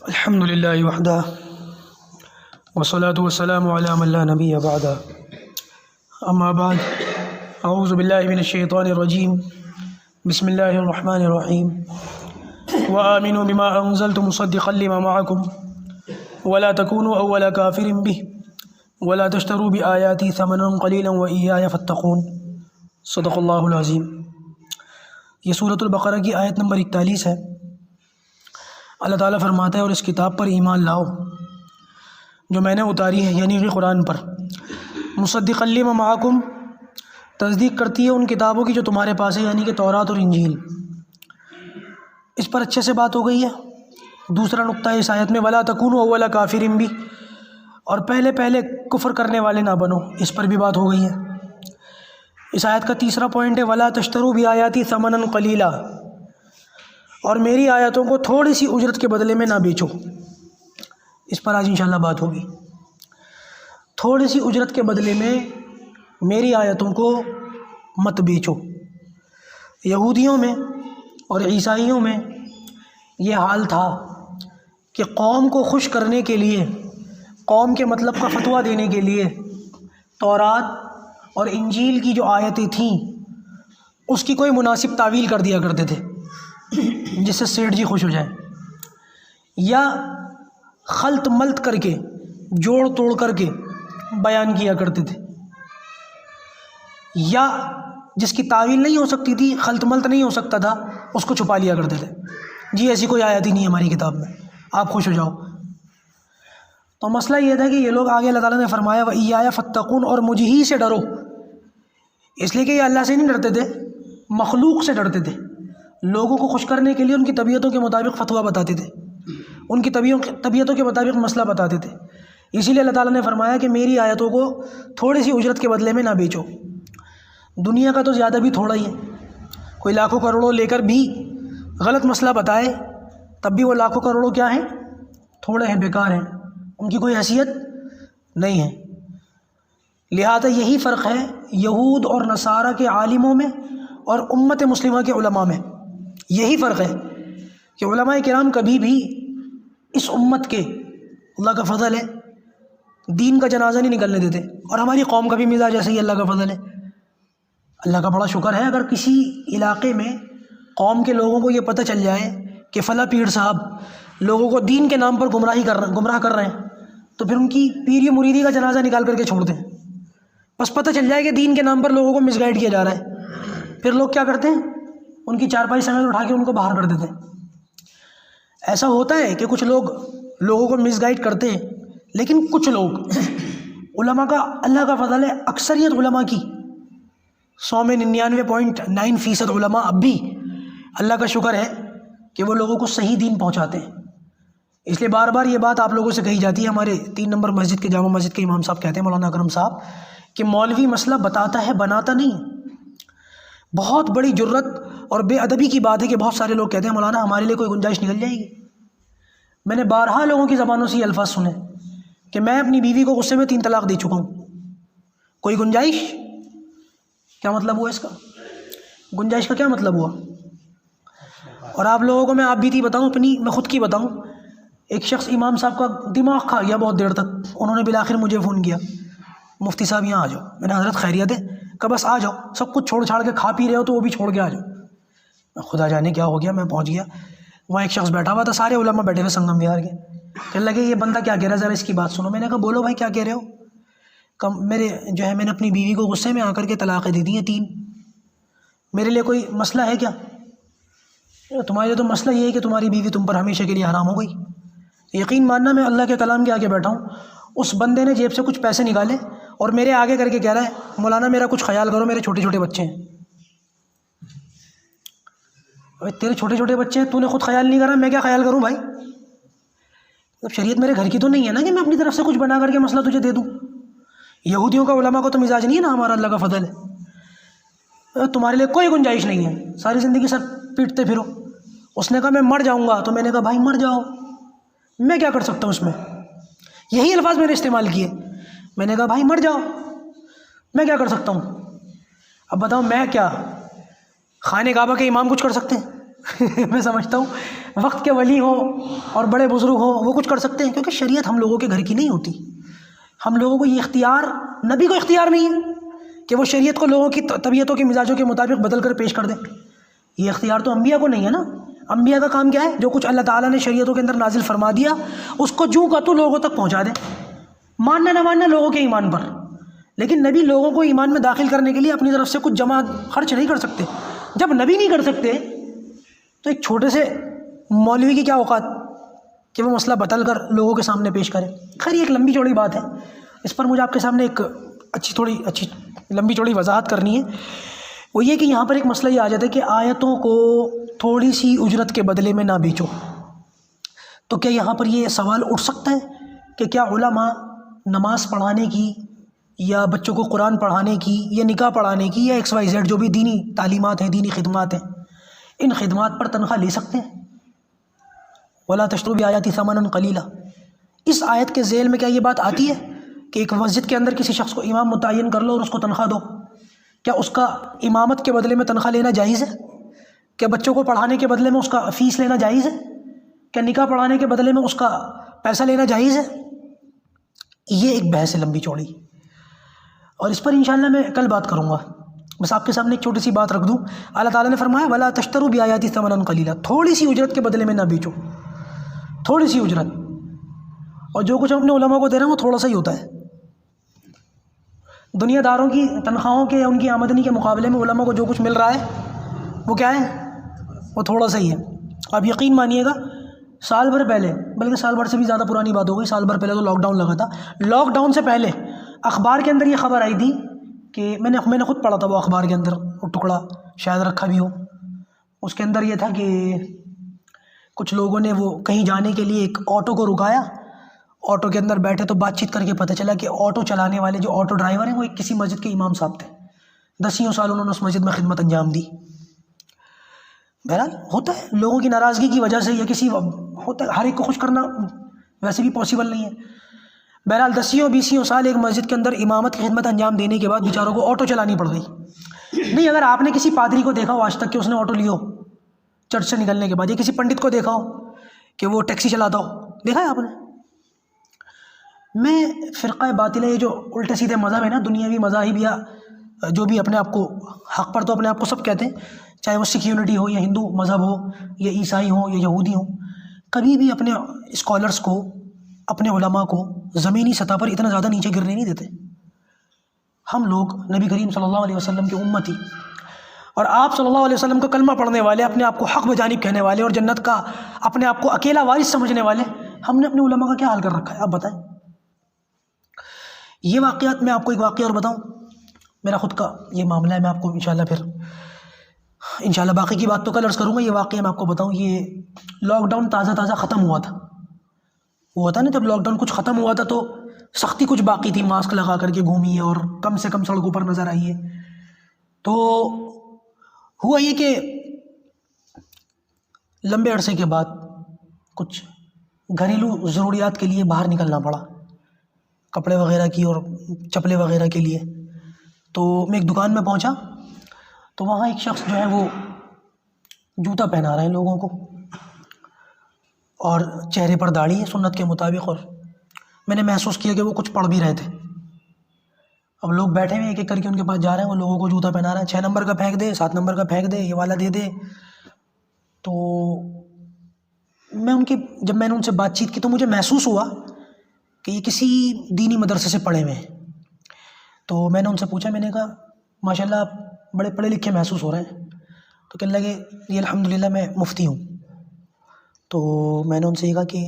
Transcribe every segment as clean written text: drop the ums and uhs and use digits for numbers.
الحمد للہ وحدہ والصلاة والسلام علی من لا نبی بعدہ اما بعد اعوذ باللہ من الشیطان الرجیم بسم اللہ الرحمن الرحیم وآمنوا بما انزلت مصدقا لما معکم ولا تکونوا اول کافر به ولا تشتروا بآیاتی ثمنا قلیلا وإیایا فاتقون صدق اللہ العظیم۔ یہ سورۃ البقرہ کی آیت نمبر 41 ہے۔ اللہ تعالیٰ فرماتا ہے اور اس کتاب پر ایمان لاؤ جو میں نے اتاری ہے، یعنی کہ قرآن پر، مصدقا لما معکم، تصدیق کرتی ہے ان کتابوں کی جو تمہارے پاس ہے، یعنی کہ تورات اور انجیل۔ اس پر اچھے سے بات ہو گئی ہے۔ دوسرا نقطہ ہے اس آیت میں ولا تکونوا اول کافر بھی، اور پہلے کفر کرنے والے نہ بنو، اس پر بھی بات ہو گئی ہے۔ اس آیت کا تیسرا پوائنٹ ہے ولا تشتروا بآیاتی ثمنا قلیلا، اور میری آیتوں کو تھوڑی سی اجرت کے بدلے میں نہ بیچو۔ اس پر آج انشاءاللہ بات ہوگی۔ تھوڑی سی اجرت کے بدلے میں میری آیتوں کو مت بیچو۔ یہودیوں میں اور عیسائیوں میں یہ حال تھا کہ قوم کو خوش کرنے کے لیے، قوم کے مطلب کا فتویٰ دینے کے لیے تورات اور انجیل کی جو آیتیں تھیں اس کی کوئی مناسب تعویل کر دیا کرتے تھے جس سے سیٹھ جی خوش ہو جائیں، یا خلط ملط کر کے، جوڑ توڑ کر کے بیان کیا کرتے تھے، یا جس کی تعویل نہیں ہو سکتی تھی، خلط ملط نہیں ہو سکتا تھا، اس کو چھپا لیا کرتے تھے۔ جی ایسی کوئی آیت ہی نہیں ہے ہماری کتاب میں، آپ خوش ہو جاؤ۔ تو مسئلہ یہ تھا کہ یہ لوگ آگے اللہ تعالیٰ نے فرمایا وَإِيَّايَ فَاتَّقُونَ، اور مجھے ہی سے ڈرو، اس لیے کہ یہ اللہ سے نہیں ڈرتے تھے، مخلوق سے ڈرتے تھے۔ لوگوں کو خوش کرنے کے لیے ان کی طبیعتوں کے مطابق فتویٰ بتاتے تھے، ان کی طبیعتوں کے مطابق مسئلہ بتاتے تھے۔ اسی لیے اللہ تعالیٰ نے فرمایا کہ میری آیتوں کو تھوڑی سی اجرت کے بدلے میں نہ بیچو۔ دنیا کا تو زیادہ بھی تھوڑا ہی ہے، کوئی لاکھوں کروڑوں لے کر بھی غلط مسئلہ بتائے تب بھی وہ لاکھوں کروڑوں کیا ہیں؟ تھوڑے ہیں، بیکار ہیں، ان کی کوئی حیثیت نہیں ہے۔ لہذا یہی فرق ہے یہود اور نصارہ کے عالموں میں اور امت مسلمہ کے علماء میں۔ یہی فرق ہے کہ علماء کرام کبھی بھی اس امت کے، اللہ کا فضل ہے، دین کا جنازہ نہیں نکلنے دیتے، اور ہماری قوم کا بھی مزاج ایسے ہی، اللہ کا فضل ہے۔ اللہ کا بڑا شکر ہے اگر کسی علاقے میں قوم کے لوگوں کو یہ پتہ چل جائے کہ فلاں پیر صاحب لوگوں کو دین کے نام پر گمراہ کر رہے ہیں، تو پھر ان کی پیری مریدی کا جنازہ نکال کر کے چھوڑ دیں۔ بس پتہ چل جائے کہ دین کے نام پر لوگوں کو مس گائیڈ کیا جا رہا ہے، پھر لوگ کیا کرتے ہیں؟ ان کی چارپائی سمیت اٹھا کے ان کو باہر کر دیتے ہیں۔ ایسا ہوتا ہے کہ کچھ لوگ لوگوں کو مس گائیڈ کرتے ہیں، لیکن کچھ لوگ علماء کا، اللہ کا فضل ہے، اکثریت علماء کی 100 میں 99.9% علماء اب بھی اللہ کا شکر ہے کہ وہ لوگوں کو صحیح دین پہنچاتے ہیں۔ اس لیے بار بار یہ بات آپ لوگوں سے کہی جاتی ہے، ہمارے 3 نمبر مسجد کے، جامع مسجد کے امام صاحب کہتے ہیں، مولانا اکرم صاحب، کہ مولوی مسئلہ بتاتا ہے، بناتا نہیں۔ بہت بڑی جرت اور بے ادبی کی بات ہے کہ بہت سارے لوگ کہتے ہیں مولانا ہمارے لیے کوئی گنجائش نکل جائے گی۔ میں نے بارہا لوگوں کی زبانوں سے یہ الفاظ سنے کہ میں اپنی بیوی کو غصے میں 3 طلاق دے چکا ہوں، کوئی گنجائش؟ کیا مطلب ہوا اس کا؟ گنجائش کا کیا مطلب ہوا؟ اور آپ لوگوں کو میں آپ بیتی بتاؤں، میں خود کی بتاؤں، ایک شخص امام صاحب کا دماغ کھا گیا بہت دیر تک، انہوں نے بالآخر مجھے فون کیا، مفتی صاحب یہاں آ جاؤ۔ میں نے حضرت خیریت ہے؟ کہ بس آ جاؤ، سب کچھ چھوڑ چھاڑ کے، کھا پی رہے ہو تو وہ بھی چھوڑ کے آ جاؤ۔ خدا جانے کیا ہو گیا، میں پہنچ گیا، وہاں ایک شخص بیٹھا ہوا تھا، سارے علماء بیٹھے ہوئے سنگم وہار کے، کہنے لگے یہ بندہ کیا کہہ رہا ہے، ذرا اس کی بات سنو۔ میں نے کہا بولو بھائی کیا کہہ رہے ہو؟ میں نے اپنی بیوی کو غصے میں آ کر کے طلاقیں دے دی ہیں 3۔ میرے لیے کوئی مسئلہ ہے کیا؟ تمہارے لیے تو مسئلہ یہ ہے کہ تمہاری بیوی تم پر ہمیشہ کے لیے حرام ہو گئی۔ یقین ماننا میں اللہ کے کلام کے آگے بیٹھا ہوں، اس بندے نے جیب سے کچھ پیسے نکالے اور میرے آگے کر کے کہہ رہا ہے مولانا میرا کچھ خیال کرو، میرے چھوٹے چھوٹے بچے ہیں۔ ابھی تیرے چھوٹے چھوٹے بچے ہیں، تو نے خود خیال نہیں کرا، میں کیا خیال کروں بھائی؟ اب شریعت میرے گھر کی تو نہیں ہے نا کہ میں اپنی طرف سے کچھ بنا کر کے مسئلہ تجھے دے دوں۔ یہودیوں کا، علماء کو تو مزاج نہیں ہے نا ہمارا، اللہ کا فضل ہے۔ تمہارے لیے کوئی گنجائش نہیں ہے، ساری زندگی سر پیٹتے پھرو۔ اس نے کہا میں مر جاؤں گا، تو میں نے کہا بھائی مر جاؤ، میں کیا کر سکتا ہوں اس میں؟ یہی الفاظ میں نے استعمال کیے، میں نے کہا بھائی مر جاؤ، میں کیا کر سکتا ہوں؟ اب بتاؤ میں کیا، خانہ کعبہ کے امام کچھ کر سکتے ہیں؟ میں سمجھتا ہوں وقت کے ولی ہوں اور بڑے بزرگ ہوں وہ کچھ کر سکتے ہیں، کیونکہ شریعت ہم لوگوں کے گھر کی نہیں ہوتی. ہم لوگوں کو یہ اختیار، نبی کو اختیار نہیں ہے کہ وہ شریعت کو لوگوں کی طبیعتوں کے مزاجوں کے مطابق بدل کر پیش کر دیں. یہ اختیار تو انبیاء کو نہیں ہے نا. انبیاء کا کام کیا ہے؟ جو کچھ اللہ تعالیٰ نے شریعتوں کے اندر نازل فرما دیا اس کو جو کا تو لوگوں تک پہنچا دیں، ماننا نہ ماننا لوگوں کے ایمان پر. لیکن نبی لوگوں کو ایمان میں داخل کرنے کے لیے اپنی طرف سے کچھ جمع خرچ نہیں کر سکتے. جب نبی نہیں کر سکتے تو ایک چھوٹے سے مولوی کی کیا اوقات کہ وہ مسئلہ بدل کر لوگوں کے سامنے پیش کرے. خیر یہ ایک لمبی چوڑی بات ہے، اس پر مجھے آپ کے سامنے ایک تھوڑی اچھی لمبی چوڑی وضاحت کرنی ہے. وہ یہ کہ یہاں پر ایک مسئلہ یہ آ جاتا ہے کہ آیتوں کو تھوڑی سی اجرت کے بدلے میں نہ بیچو. تو کیا یہاں پر یہ سوال اٹھ سکتا ہے کہ کیا علماء نماز پڑھانے کی یا بچوں کو قرآن پڑھانے کی یا نکاح پڑھانے کی یا XYZ جو بھی دینی تعلیمات ہیں، دینی خدمات ہیں، ان خدمات پر تنخواہ لے سکتے ہیں؟ وَلَا تَشْتَرُوا بِآيَاتِي ثَمَنًا قَلِيلًا. اس آیت کے ذیل میں کیا یہ بات آتی ہے کہ ایک مسجد کے اندر کسی شخص کو امام متعین کر لو اور اس کو تنخواہ دو؟ کیا اس کا امامت کے بدلے میں تنخواہ لینا جائز ہے؟ کیا بچوں کو پڑھانے کے بدلے میں اس کا فیس لینا جائز ہے؟ کیا نکاح پڑھانے کے بدلے میں اس کا پیسہ لینا جائز ہے؟ یہ ایک بحث ہے لمبی چوڑی، اور اس پر انشاءاللہ میں کل بات کروں گا. بس آپ کے سامنے ایک چھوٹی سی بات رکھ دوں. اللہ تعالیٰ نے فرمایا وَلَا تَشْتَرُوا بِآيَاتِي ثَمَنًا قَلِيلًا. تھوڑی سی اجرت کے بدلے میں نہ بیچو، تھوڑی سی اجرت. اور جو کچھ ہم اپنے علماء کو دے رہے ہیں وہ تھوڑا سا ہی ہوتا ہے. دنیا داروں کی تنخواہوں کے یا ان کی آمدنی کے مقابلے میں علماء کو جو کچھ مل رہا ہے وہ کیا ہے؟ وہ تھوڑا سا ہی ہے. آپ یقین مانیے گا سال بھر پہلے، بلکہ سال بھر سے بھی زیادہ پرانی بات ہو گئی، سال بھر پہلے تو لاک ڈاؤن لگا تھا. لاک ڈاؤن سے پہلے اخبار کے اندر یہ خبر آئی تھی کہ میں نے خود پڑھا تھا وہ اخبار کے اندر، وہ ٹکڑا شاید رکھا بھی ہو. اس کے اندر یہ تھا کہ کچھ لوگوں نے وہ کہیں جانے کے لیے ایک آٹو کو رکایا، آٹو کے اندر بیٹھے تو بات چیت کر کے پتہ چلا کہ آٹو چلانے والے جو آٹو ڈرائیور ہیں وہ ایک کسی مسجد کے امام صاحب تھے. 10 سال انہوں نے اس مسجد میں خدمت انجام دی. بہرحال ہوتا ہے لوگوں کی ناراضگی کی وجہ سے یا کسی ہوتا ہے، ہر ایک کو خوش کرنا ویسے بھی پاسبل نہیں ہے. بہرحال 10 سال ایک مسجد کے اندر امامت کی خدمت انجام دینے کے بعد بیچاروں کو آٹو چلانی پڑ گئی. نہیں اگر آپ نے کسی پادری کو دیکھا ہو آج تک کہ اس نے آٹو لیا ہو چرچ سے نکلنے کے بعد، یا کسی پنڈت کو دیکھا ہو کہ وہ ٹیکسی چلاتا ہو، دیکھا ہے آپ نے؟ میں فرقہ باطلہ یہ جو الٹے سیدھے مذہب ہے نا، دنیاوی مذاہب یا جو بھی اپنے آپ کو حق پر تو اپنے آپ کو سب کہتے ہیں، چاہے وہ سکھ یونٹی ہو یا ہندو مذہب ہو یا عیسائی ہو یا یہودی ہو، کبھی بھی اپنے اسکالرس کو، اپنے علماء کو زمینی سطح پر اتنا زیادہ نیچے گرنے نہیں دیتے. ہم لوگ نبی کریم صلی اللہ علیہ وسلم کی امتی اور آپ صلی اللہ علیہ وسلم کا کلمہ پڑھنے والے، اپنے آپ کو حق بجانب کہنے والے اور جنت کا اپنے آپ کو اکیلا وارث سمجھنے والے، ہم نے اپنے علماء کا کیا حال کر رکھا ہے؟ آپ بتائیں. یہ واقعات، میں آپ کو ایک واقعہ اور بتاؤں، میرا خود کا یہ معاملہ ہے، میں آپ کو انشاءاللہ پھر انشاءاللہ باقی کی بات تو کل عرض کروں گا. یہ واقعہ میں آپ کو بتاؤں، یہ لاک ڈاؤن تازہ ختم ہوا تھا. وہ ہوتا نا جب لاک ڈاؤن کچھ ختم ہوا تھا تو سختی کچھ باقی تھی، ماسک لگا کر کے گھومی ہے اور کم سے کم سڑکوں پر نظر آئی ہے. تو ہوا یہ کہ لمبے عرصے کے بعد کچھ گھریلو ضروریات کے لیے باہر نکلنا پڑا، کپڑے وغیرہ کی اور چپلے وغیرہ کے لیے. تو میں ایک دکان میں پہنچا تو وہاں ایک شخص جو ہے وہ جوتا پہنا رہے ہیں لوگوں کو اور چہرے پر داڑھی ہے سنت کے مطابق، اور میں نے محسوس کیا کہ وہ کچھ پڑھ بھی رہے تھے. اب لوگ بیٹھے ہوئے ایک ایک کر کے ان کے پاس جا رہے ہیں، وہ لوگوں کو جوتا پہنا رہے ہیں، 6 نمبر کا پھینک دے، 7 نمبر کا پھینک دے، یہ والا دے دے. تو جب میں نے ان سے بات چیت کی تو مجھے محسوس ہوا کہ یہ کسی دینی مدرسے سے پڑھے ہوئے ہیں. تو میں نے ان سے پوچھا، میں نے کہا ماشاءاللہ آپ بڑے پڑھے لکھے محسوس ہو رہے ہیں. تو کہنے لگے یہ الحمدللہ میں مفتی ہوں. تو میں نے ان سے یہ کہا کہ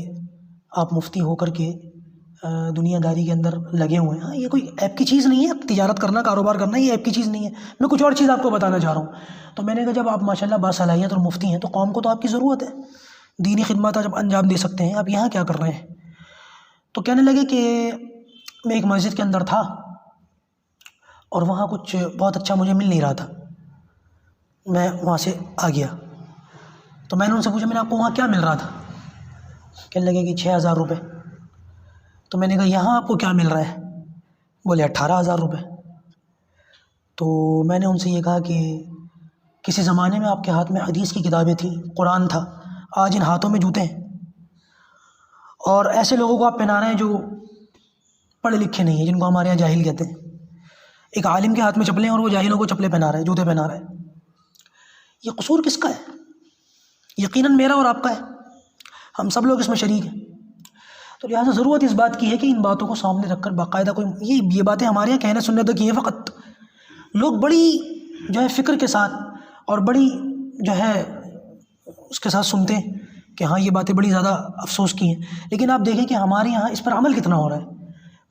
آپ مفتی ہو کر کے دنیا داری کے اندر لگے ہوئے ہیں، ہاں یہ کوئی ایپ کی چیز نہیں ہے، تجارت کرنا، کاروبار کرنا یہ ایپ کی چیز نہیں ہے. میں کچھ اور چیز آپ کو بتانا چاہ رہا ہوں. تو میں نے کہا جب آپ ماشاءاللہ باصلاحیت اور مفتی ہیں تو قوم کو تو آپ کی ضرورت ہے، دینی خدمات جب انجام دے سکتے ہیں، آپ یہاں کیا کر رہے ہیں؟ تو کہنے لگے کہ میں ایک مسجد کے اندر تھا اور وہاں کچھ بہت اچھا مجھے مل نہیں رہا تھا، میں وہاں سے آ گیا. تو میں نے ان سے پوچھا، میں نے آپ کو وہاں کیا مل رہا تھا؟ کہنے لگے کہ 6,000 روپے. تو میں نے کہا یہاں آپ کو کیا مل رہا ہے؟ بولے 18,000 روپے. تو میں نے ان سے یہ کہا کہ کسی زمانے میں آپ کے ہاتھ میں حدیث کی کتابیں تھیں، قرآن تھا، آج ان ہاتھوں میں جوتے ہیں، اور ایسے لوگوں کو آپ پہنا رہے ہیں جو پڑھے لکھے نہیں ہیں، جن کو ہمارے یہاں جاہل کہتے ہیں۔ ایک عالم کے ہاتھ میں چپلیں اور وہ جاہلوں کو چپلیں پہنا رہے ہیں، جوتے پہنا رہے ہیں۔ یہ قصور کس کا ہے؟ یقیناً میرا اور آپ کا ہے، ہم سب لوگ اس میں شریک ہیں۔ تو لہٰذا ضرورت اس بات کی ہے کہ ان باتوں کو سامنے رکھ کر باقاعدہ کوئی یہ باتیں ہمارے یہاں کہنے سننے تو کی ہیں، فقط لوگ بڑی جو ہے فکر کے ساتھ اور بڑی جو ہے اس کے ساتھ سنتے ہیں کہ ہاں یہ باتیں بڑی زیادہ افسوس کی ہیں، لیکن آپ دیکھیں کہ ہمارے یہاں اس پر عمل کتنا ہو رہا ہے،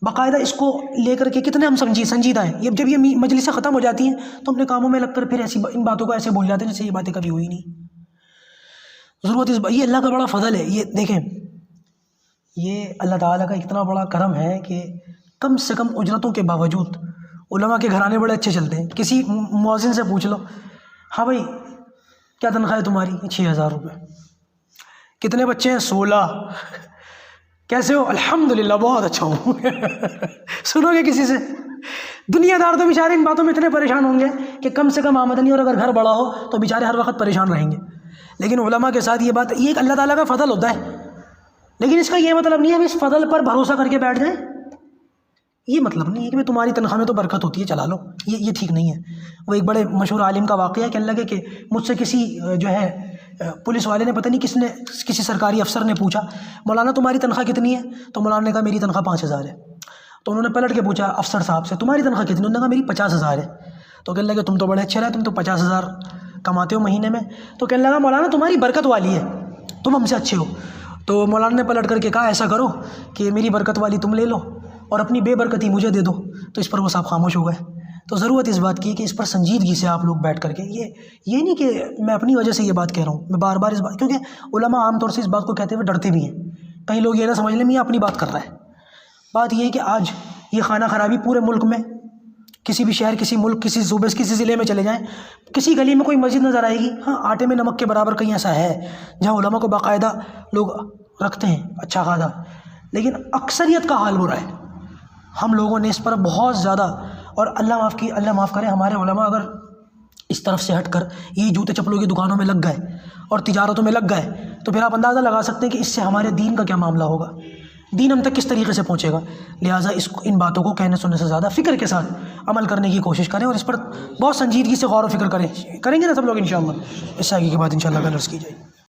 باقاعدہ اس کو لے کر کے کتنے ہم سنجیدہ ہیں۔ جب یہ مجلسیں ختم ہو جاتی ہیں تو اپنے کاموں میں لگ کر پھر ایسی ان باتوں کو ایسے بھول جاتے ہیں جیسے یہ باتیں کبھی ہوئی نہیں۔ ضرورت یہ اللہ کا بڑا فضل ہے۔ یہ دیکھیں، یہ اللہ تعالیٰ کا اتنا بڑا کرم ہے کہ کم سے کم اجرتوں کے باوجود علماء کے گھرانے بڑے اچھے چلتے ہیں۔ کسی مؤذن سے پوچھ لو، ہاں بھائی کیا تنخواہ ہے تمہاری؟ 6,000 روپے۔ کتنے بچے ہیں؟ 16۔ کیسے ہو؟ الحمدللہ بہت اچھا ہوں۔ سنو گے کسی سے؟ دنیا دار تو بیچارے ان باتوں میں اتنے پریشان ہوں گے کہ کم سے کم آمدنی، اور اگر گھر بڑا ہو تو بیچارے ہر وقت پریشان رہیں گے۔ لیکن علماء کے ساتھ یہ بات، یہ ایک اللہ تعالیٰ کا فضل ہوتا ہے، لیکن اس کا یہ مطلب نہیں ہے ہم اس فضل پر بھروسہ کر کے بیٹھ جائیں۔ یہ مطلب نہیں ہے کہ تمہاری تنخواہ میں تو برکت ہوتی ہے چلا لو، یہ ٹھیک نہیں ہے۔ وہ ایک بڑے مشہور عالم کا واقعہ ہے کہ اللہ کے کہ مجھ سے کسی جو ہے پولیس والے نے، پتہ نہیں کسی سرکاری افسر نے پوچھا، مولانا تمہاری تنخواہ کتنی ہے؟ تو مولانا نے کہا میری تنخواہ 5,000 ہے۔ تو انہوں نے پلٹ کے پوچھا افسر صاحب سے، تمہاری تنخواہ کتنی؟ انہوں نے کہا میری 50,000 ہے۔ تو کہنے لگے تم تو بڑے اچھے رہے، تم تو 50,000 کماتے ہو مہینے میں۔ تو کہنے لگا مولانا تمہاری برکت والی ہے، تم ہم سے اچھے ہو۔ تو مولانا نے پلٹ کر کے کہا ایسا کرو کہ میری برکت والی تم لے لو اور اپنی بے برکتی مجھے دے دو۔ تو اس پر وہ صاحب خاموش ہو گئے۔ تو ضرورت اس بات کی ہے کہ اس پر سنجیدگی سے آپ لوگ بیٹھ کر کے یہ نہیں کہ میں اپنی وجہ سے یہ بات کہہ رہا ہوں، میں بار بار اس بات، کیونکہ علماء عام طور سے اس بات کو کہتے ہوئے ڈرتے بھی ہیں، کئی لوگ یہ نہ سمجھ لیں میاں اپنی بات کر رہا ہے۔ بات یہ ہے کہ آج یہ خانہ خرابی پورے ملک میں، کسی بھی شہر، کسی ملک، کسی صوبے، کسی ضلع میں چلے جائیں، کسی گلی میں کوئی مسجد نظر آئے گی، ہاں آٹے میں نمک کے برابر کہیں ایسا ہے جہاں علماء کو باقاعدہ لوگ رکھتے ہیں اچھا خاصا، لیکن اکثریت کا حال برا ہے۔ ہم لوگوں نے اس پر بہت زیادہ، اور اللہ معاف کرے، ہمارے علماء اگر اس طرف سے ہٹ کر یہ جوتے چپلوں کی دکانوں میں لگ گئے اور تجارتوں میں لگ گئے تو پھر آپ اندازہ لگا سکتے ہیں کہ اس سے ہمارے دین کا کیا معاملہ ہوگا، دین ہم تک کس طریقے سے پہنچے گا۔ لہٰذا ان باتوں کو کہنے سننے سے زیادہ فکر کے ساتھ عمل کرنے کی کوشش کریں، اور اس پر بہت سنجیدگی سے غور و فکر کریں گے نا سب لوگ انشاءاللہ۔ اس سے آگے کی بات انشاءاللہ کل عرض کی جائے گی۔